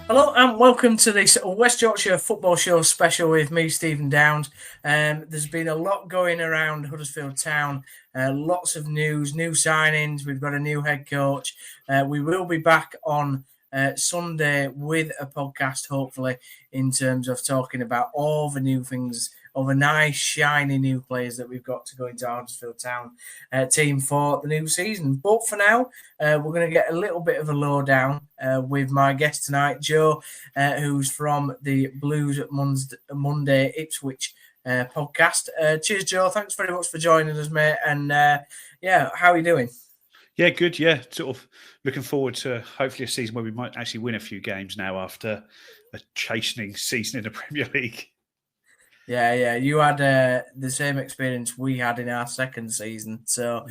Hello and welcome to this West Yorkshire Football Show special with me, Stephen Downs. There's been a lot going around Huddersfield Town, lots of news, new signings. We've got a new head coach. We will be back on Sunday with a podcast, hopefully, in terms of talking about all the new things, all the nice, shiny new players that we've got to go into our Huddersfield Town team for the new season. But for now, we're going to get a little bit of a lowdown with my guest tonight, Joe, who's from the Blue Monday Ipswich podcast. Cheers, Joe. Thanks very much for joining us, mate. And how are you doing? Yeah, good. Yeah, sort of looking forward to hopefully a season where we might actually win a few games now after a chastening season in the Premier League. Yeah. You had the same experience we had in our second season. So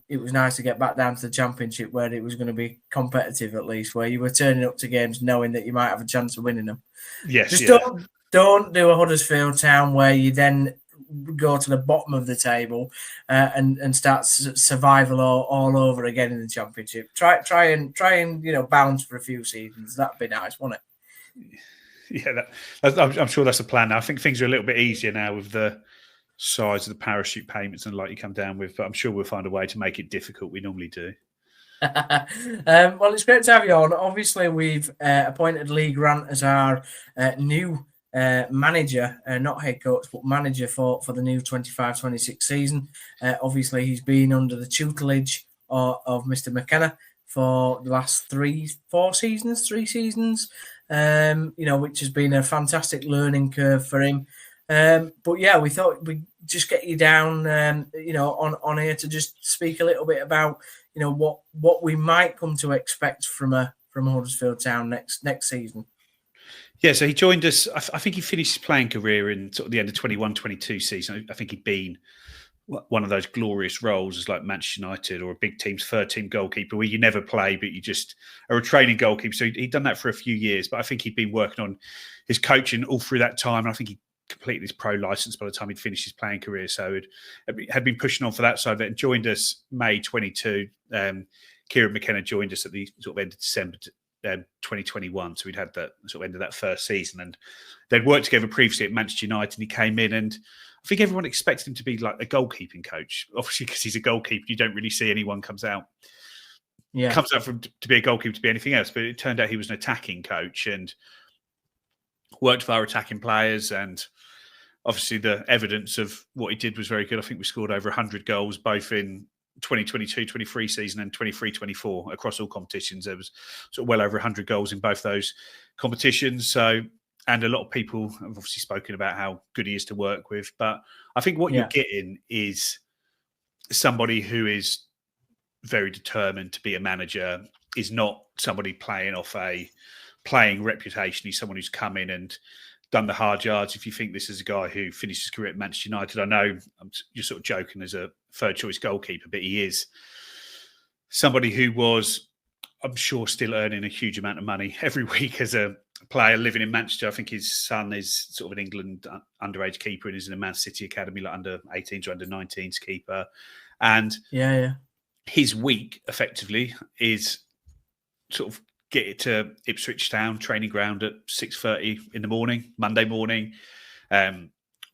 it was nice to get back down to the Championship where it was going to be competitive at least, where you were turning up to games knowing that you might have a chance of winning them. Yes, Just don't do a Huddersfield Town where you then go to the bottom of the table and start survival all over again in the Championship. Try and bounce for a few seasons. That'd be nice, wouldn't it? Yeah, I'm sure that's the plan now. I think things are a little bit easier now with the size of the parachute payments and like you come down with, but I'm sure we'll find a way to make it difficult. We normally do. Well, it's great to have you on. Obviously, we've appointed Lee Grant as our new manager, not head coach, but manager for the new 25-26 season. Obviously, he's been under the tutelage of Mr. McKenna for the last three seasons, which has been a fantastic learning curve for him. But yeah, we thought we'd just get you down, on here to just speak a little bit about, what we might come to expect from Huddersfield Town next season. Yeah, so he joined us. I think he finished his playing career in sort of the end of 21-22 season. I think he'd been one of those glorious roles as like Manchester United or a big team's third team goalkeeper where you never play, but you just are a training goalkeeper. So he'd done that for a few years, but I think he'd been working on his coaching all through that time. And I think he completed his pro license by the time he'd finished his playing career. So had been pushing on for that side of it and joined us May 22. Kieran McKenna joined us at the sort of end of December 2021. So we'd had that sort of end of that first season and they'd worked together previously at Manchester United and he came in and I think everyone expected him to be like a goalkeeping coach. Obviously, because he's a goalkeeper, you don't really see anyone comes out to be a goalkeeper to be anything else. But it turned out he was an attacking coach and worked with our attacking players. And obviously, the evidence of what he did was very good. I think we scored over 100 goals, both in 2022-23 season and 23-24 across all competitions. There was sort of well over 100 goals in both those competitions. So. And a lot of people have obviously spoken about how good he is to work with. But I think what you're getting is somebody who is very determined to be a manager, is not somebody playing off a playing reputation. He's someone who's come in and done the hard yards. If you think this is a guy who finished his career at Manchester United, I know you're sort of joking as a third choice goalkeeper, but he is somebody who was, I'm sure, still earning a huge amount of money every week as a player living in Manchester. I think his son is sort of an England underage keeper and is in a Man City academy, like under 18s or under 19s keeper. And his week effectively is sort of get it to Ipswich Town training ground at 6:30 in the morning, Monday morning,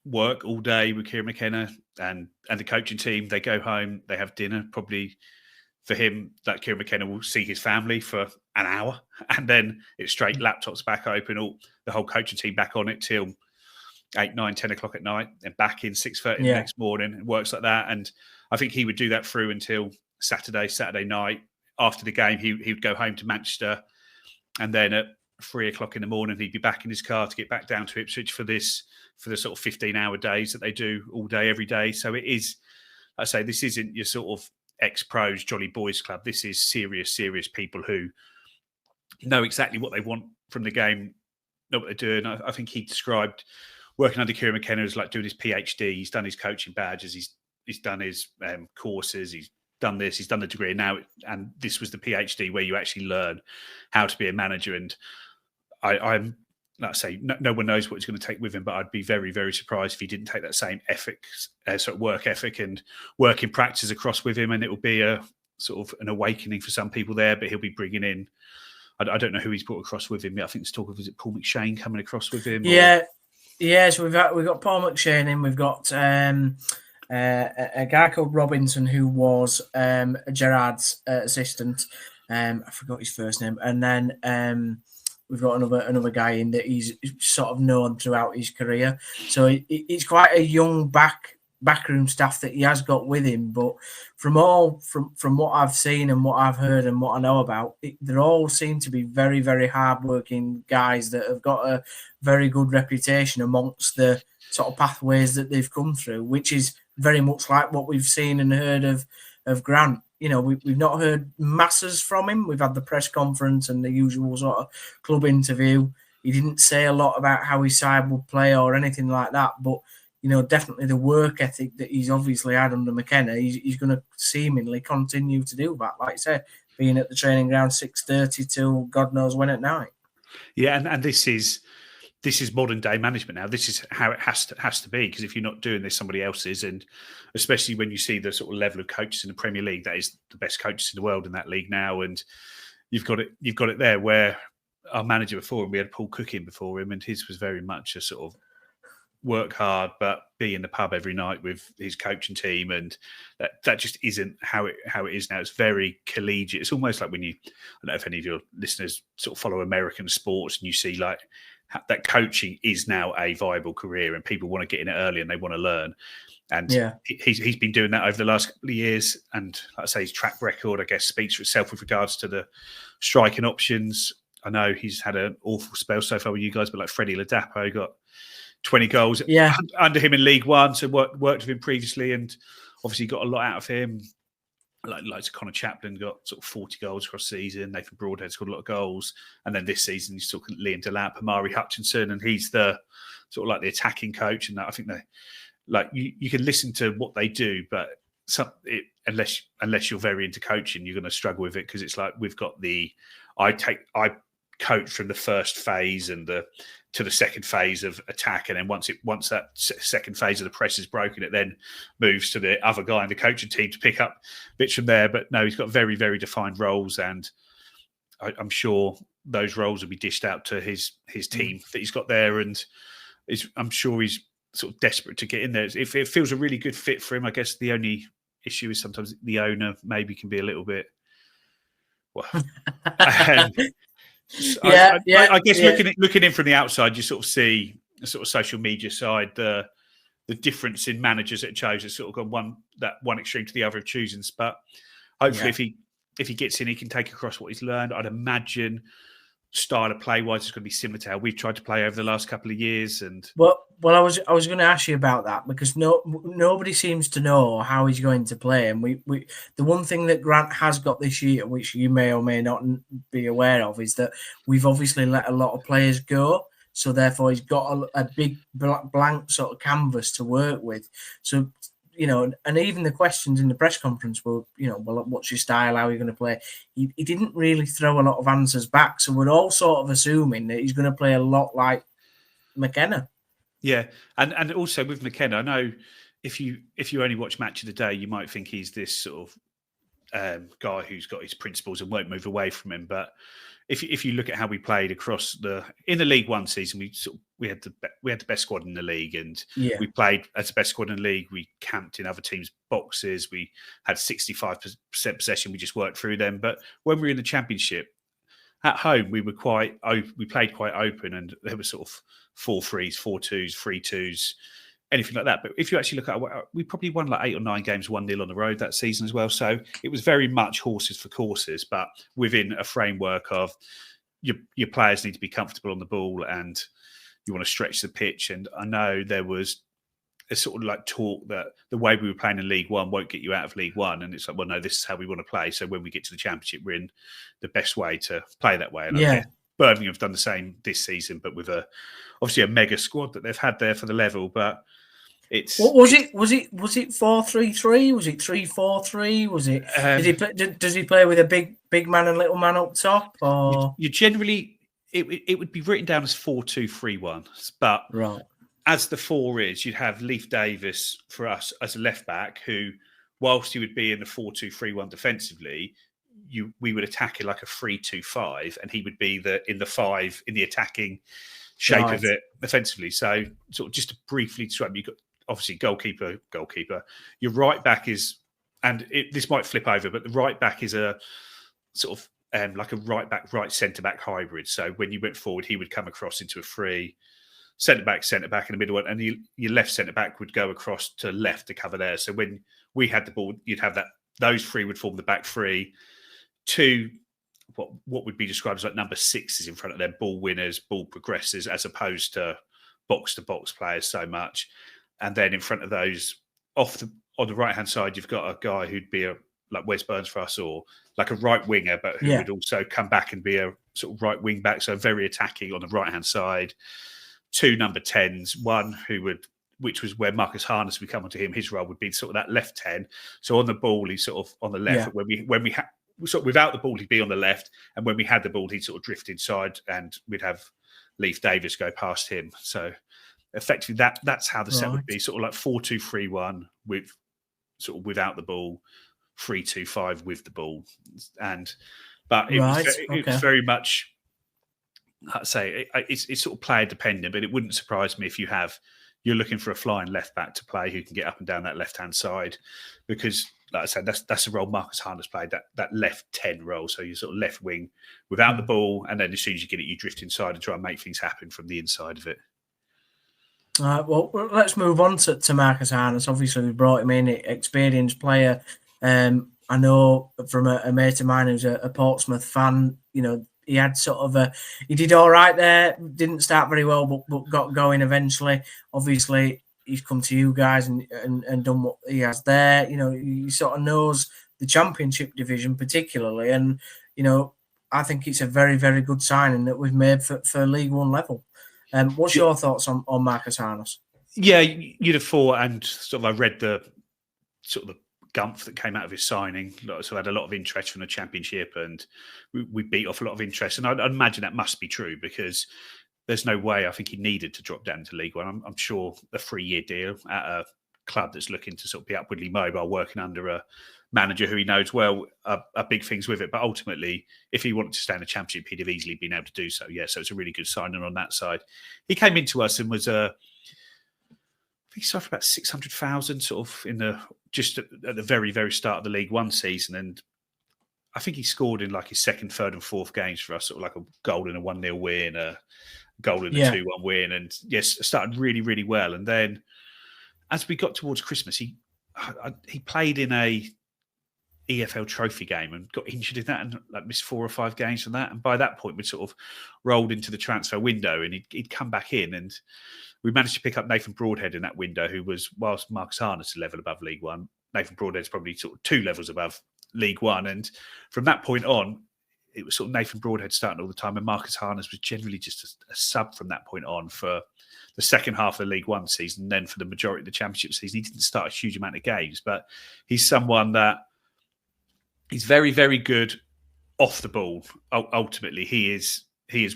work all day with Kieran McKenna and the coaching team. They go home, they have dinner. Probably for him, that Kieran McKenna will see his family for an hour and then it's straight laptops back open, the whole coaching team back on it till 8, 9, 10 o'clock at night and back in 6:30 the next morning. It works like that. And I think he would do that through until Saturday night. After the game, he would go home to Manchester and then at 3 o'clock in the morning, he'd be back in his car to get back down to Ipswich for the sort of 15-hour days that they do all day, every day. So it is, I say, this isn't your sort of ex-pros, jolly boys club. This is serious people who know exactly what they want from the game, know what they're doing. I think he described working under Kieran McKenna as like doing his PhD. He's done his coaching badges. He's done his courses. He's done this. He's done the degree now. And this was the PhD where you actually learn how to be a manager. And I'm, like I say, no one knows what he's going to take with him, but I'd be very, very surprised if he didn't take that same sort of work ethic and work in practice across with him. And it will be a sort of an awakening for some people there, but he'll be bringing in I don't know who he's brought across with him. I think there's talk of, is it Paul McShane coming across with him? Yeah, so we've got Paul McShane in. We've got a guy called Robinson who was Gerard's assistant. I forgot his first name, and then we've got another guy in that he's sort of known throughout his career. So it's quite a young backroom staff that he has got with him. But from what I've seen and what I've heard and what I know about, they all seem to be very, very hardworking guys that have got a very good reputation amongst the sort of pathways that they've come through, which is very much like what we've seen and heard of Grant. You know, we've not heard masses from him. We've had the press conference and the usual sort of club interview. He didn't say a lot about how his side would play or anything like that. But, you know, definitely the work ethic that he's obviously had under McKenna, he's going to seemingly continue to do that. Like I said, being at the training ground 6:30 till God knows when at night. Yeah, and this is modern day management now. This is how it has to be, because if you're not doing this, somebody else is. And especially when you see the sort of level of coaches in the Premier League, that is the best coaches in the world in that league now. And you've got it there, where our manager before him, we had Paul Cook in before him, and his was very much a sort of work hard but be in the pub every night with his coaching team, and that just isn't how it is now. It's very collegiate. It's almost like when I don't know if any of your listeners sort of follow American sports, and you see like that coaching is now a viable career and people want to get in it early and they want to learn. And he's been doing that over the last couple of years. And like I say, his track record, I guess, speaks for itself with regards to the striking options. I know he's had an awful spell so far with you guys, but like Freddie Ladapo got 20 goals under him in League One. So worked with him previously and obviously got a lot out of him. Like Connor Chaplin got sort of 40 goals across the season. Nathan Broadhead scored a lot of goals. And then this season, he's talking Liam Delap, Amari Hutchinson, and he's the sort of like the attacking coach. And I think they like you can listen to what they do, but unless you're very into coaching, you're going to struggle with it, because it's like we've got I coach from the first phase and to the second phase of attack, and then once that second phase of the press is broken, it then moves to the other guy in the coaching team to pick up bits from there. But no, he's got very, very defined roles, and I'm sure those roles will be dished out to his team that he's got there, and I'm sure he's sort of desperate to get in there. If it feels a really good fit for him, I guess the only issue is sometimes the owner maybe can be a little bit I guess looking in from the outside, you sort of see the sort of social media side, the difference in managers that chose. It's sort of gone one extreme to the other of choosing. But hopefully, if he gets in, he can take across what he's learned. I'd imagine style of play wise is going to be similar to how we've tried to play over the last couple of years. And well, I was going to ask you about that, because nobody seems to know how he's going to play. And we the one thing that Grant has got this year, which you may or may not be aware of, is that we've obviously let a lot of players go. So therefore, he's got a big blank sort of canvas to work with. So, you know, and even the questions in the press conference were, you know, well, what's your style? How are you going to play? He didn't really throw a lot of answers back. So we're all sort of assuming that he's going to play a lot like McKenna. Yeah, and also with McKenna, I know if you only watch Match of the Day, you might think he's this sort of guy who's got his principles and won't move away from him. But if you look at how we played across in the League One season, we had the best squad in the league, and we played as the best squad in the league. We camped in other teams' boxes. We had 65% possession. We just worked through them. But when we were in the Championship at home, we played quite open, and there were sort of 4-3s, 4-2s, 3-2s, anything like that. But if you actually look at it, we probably won like 8 or 9 games 1-0 on the road that season as well. So it was very much horses for courses, but within a framework of your players need to be comfortable on the ball and you want to stretch the pitch. And I know there was a sort of like talk that the way we were playing in League One won't get you out of League One. And it's like, well, no, this is how we want to play. So when we get to the Championship, we're in the best way to play that way. And I guess Birmingham have done the same this season, but with obviously a mega squad that they've had there for the level. But it's what was it? Was it 4-3-3? Was it 3-4-3? Was it? Does he play with a big man and little man up top? Or you generally it would be written down as 4-2-3-1, but as the 4 is, you'd have Leif Davis for us as a left back, who, whilst he would be in the 4-2-3-1 defensively, we would attack it like a 3-2-5, and he would be in the 5 in the attacking shape of it offensively. So sort of just to briefly describe, you've got obviously goalkeeper. Your right back is, and this might flip over, but the right back is a sort of like a right back, right centre back hybrid. So when you went forward, he would come across into a 3, centre back in the middle one, and your left centre back would go across to left to cover there. So when we had the ball, you'd have those 3 would form the back 3. 2, what would be described as like number 6s in front of them, ball winners, ball progressors, as opposed to box players so much. And then in front of those, on the right hand side, you've got a guy who'd be like Wes Burns for us, or like a right winger, but who would also come back and be a sort of right wing back, so very attacking on the right hand side. 2 number 10s, one which was where Marcus Harness would come onto him. His role would be sort of that left 10. So on the ball, he's sort of on the left. Yeah. When we had sort of without the ball, he'd be on the left, and when we had the ball, he'd sort of drift inside, and we'd have Leif Davis go past him. So effectively, that's how the set would be, sort of like 4-2-3-1 with sort of without the ball, 3-2-5 with the ball, but it was very much. I'd say it's sort of player dependent, but it wouldn't surprise me if you're looking for a flying left back to play who can get up and down that left hand side, because like I said, that's the role Marcus Harness played, that left 10 role. So you're sort of left wing without the ball, and then as soon as you get it, you drift inside and try and make things happen from the inside of it. Well, let's move on to Marcus Harness. Obviously, we brought him in, experienced player. I know from a mate of mine who's a Portsmouth fan, he had sort of he did all right there, didn't start very well, but got going eventually. Obviously, he's come to you guys and done what he has there. He sort of knows the Championship division particularly, and I think it's a very, very good signing that we've made for League One level. What's your thoughts on Marcus Harness? Yeah, you'd have thought, and sort of I read the sort of the gumph that came out of his signing. So I had a lot of interest from the Championship, and we beat off a lot of interest. And I'd imagine that must be true, because there's no way I think he needed to drop down to League One. I'm sure a 3-year deal at a club that's looking to sort of be upwardly mobile, working under a manager who he knows well, are big things with it. But ultimately, if he wanted to stay in the Championship, he'd have easily been able to do so. Yeah, so it's a really good signing on that side. He came into us and was I think he started for about 600,000 sort of just at the very, very start of the League One season. And I think he scored in like his 2nd, 3rd and 4th games for us, sort of like a goal in a 1-0 win, a goal in a 2-1 win. And yes, started really, really well. And then as we got towards Christmas, he played in a EFL trophy game and got injured in that, and like missed 4 or 5 games from that. And by that point, we'd sort of rolled into the transfer window, and he'd come back in, and we managed to pick up Nathan Broadhead in that window, who was, whilst Marcus Harness is a level above League One, Nathan Broadhead's probably sort of 2 levels above League One. And from that point on, it was sort of Nathan Broadhead starting all the time, and Marcus Harness was generally just a sub from that point on for the second half of the League One season. And then for the majority of the Championship season, he didn't start a huge amount of games, but he's someone that he's very, very good off the ball. Ultimately, he is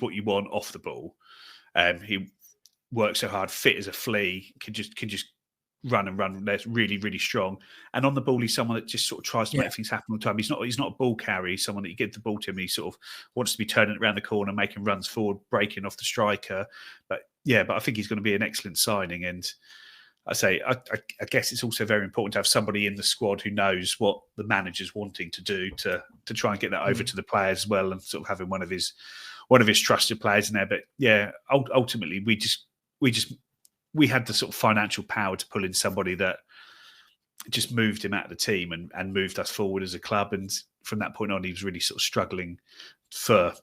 what you want off the ball. He works so hard, fit as a flea, can just run and run. They're really, really strong. And on the ball, he's someone that just sort of tries to make things happen all the time. He's not a ball carrier. He's someone that you give the ball to him, and he sort of wants to be turning it around the corner, making runs forward, breaking off the striker. But I think he's going to be an excellent signing. And I guess it's also very important to have somebody in the squad who knows what the manager's wanting to do to try and get that over to the players as well, and sort of having one of his trusted players in there. But yeah, ultimately we had the sort of financial power to pull in somebody that just moved him out of the team and moved us forward as a club. And from that point on, he was really sort of struggling for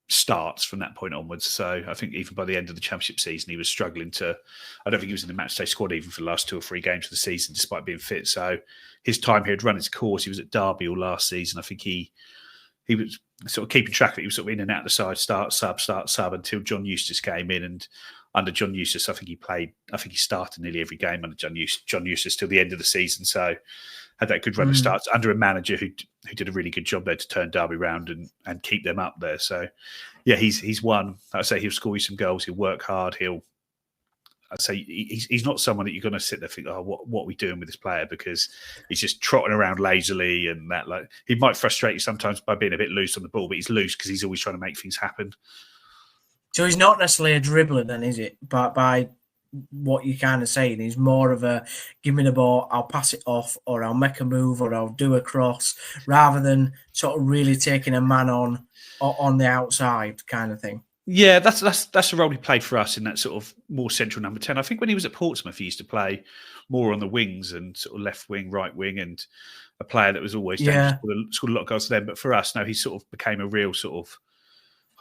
starts from that point onwards. So I think even by the end of the Championship season, he was struggling I don't think he was in the matchday squad even for the last 2 or 3 games of the season, despite being fit. So his time here had run its course. He was at Derby all last season. I think he was sort of keeping track of it. He was sort of in and out of the side, start, sub until John Eustace came in. And under John Eustace, I think he started nearly every game under John Eustace till the end of the season. So had that good run of starts under a manager who did a really good job there to turn Derby round and keep them up there. So yeah, he's one. Like I say, he'll score you some goals. He'll work hard. I'd say he's not someone that you're going to sit there and think, oh, what are we doing with this player? Because he's just trotting around lazily and that. Like, he might frustrate you sometimes by being a bit loose on the ball, but he's loose because he's always trying to make things happen. So he's not necessarily a dribbler then, is it? But by what you're kind of saying, he's more of a give me the ball, I'll pass it off, or I'll make a move, or I'll do a cross, rather than sort of really taking a man on the outside kind of thing. Yeah, that's the role he played for us in that sort of more central number 10. I think when he was at Portsmouth, he used to play more on the wings and sort of left wing, right wing, and a player that was always scored a lot of goals for them. But for us, no, he sort of became a real sort of,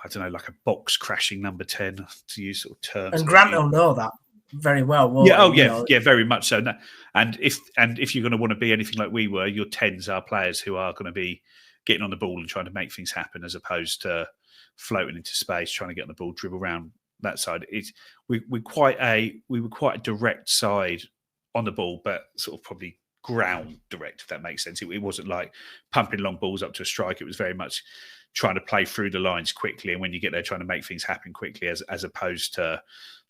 I don't know, like a box crashing number 10, to use sort of terms. And Grant will know that very well. Yeah, very much so. And if you're going to want to be anything like we were, your 10s are players who are going to be getting on the ball and trying to make things happen, as opposed to floating into space, trying to get on the ball, dribble around that side. We were quite a direct side on the ball, but sort of probably ground direct, if that makes sense. It wasn't like pumping long balls up to a strike. It was very much trying to play through the lines quickly, and when you get there, trying to make things happen quickly, as opposed to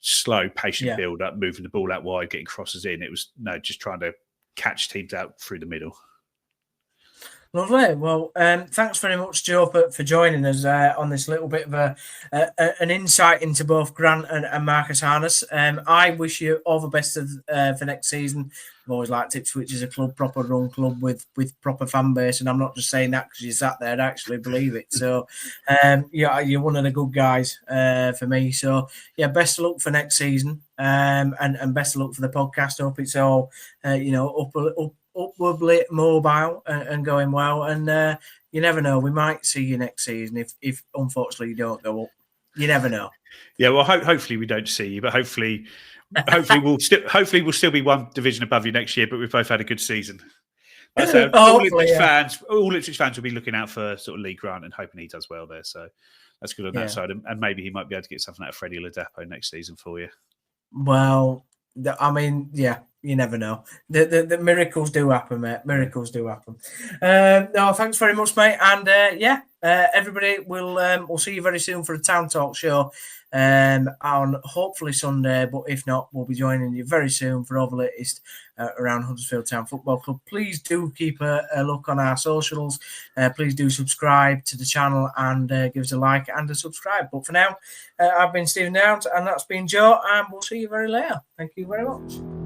slow, patient build up, moving the ball out wide, getting crosses in. It was just trying to catch teams out through the middle. Lovely. Well, thanks very much, Joe, for joining us on this little bit of an insight into both Grant and Marcus Harness. I wish you all the best for next season. I've always liked Ipswich as a club, proper run club with proper fan base, and I'm not just saying that because you sat there. I actually believe it. So, you're one of the good guys for me. So, yeah, best of luck for next season, and best of luck for the podcast. I hope it's all upwardly mobile and going well, and you never know, we might see you next season if unfortunately you don't go up. You never know. Yeah, well, hopefully we don't see you, but hopefully we'll still be one division above you next year. But we've both had a good season. So all Ipswich fans will be looking out for sort of Lee Grant and hoping he does well there. So that's good on that side, and maybe he might be able to get something out of Freddie Ladapo next season for you. Well, I mean, yeah, you never know. The miracles do happen, mate. Miracles do happen. No, thanks very much, mate. And everybody, we'll see you very soon for a Town Talk show on hopefully Sunday. But if not, we'll be joining you very soon for all the latest around Huddersfield Town Football Club. Please do keep a look on our socials. Please do subscribe to the channel and give us a like and a subscribe. But for now, I've been Stephen Downs, and that's been Joe, and we'll see you very later. Thank you very much.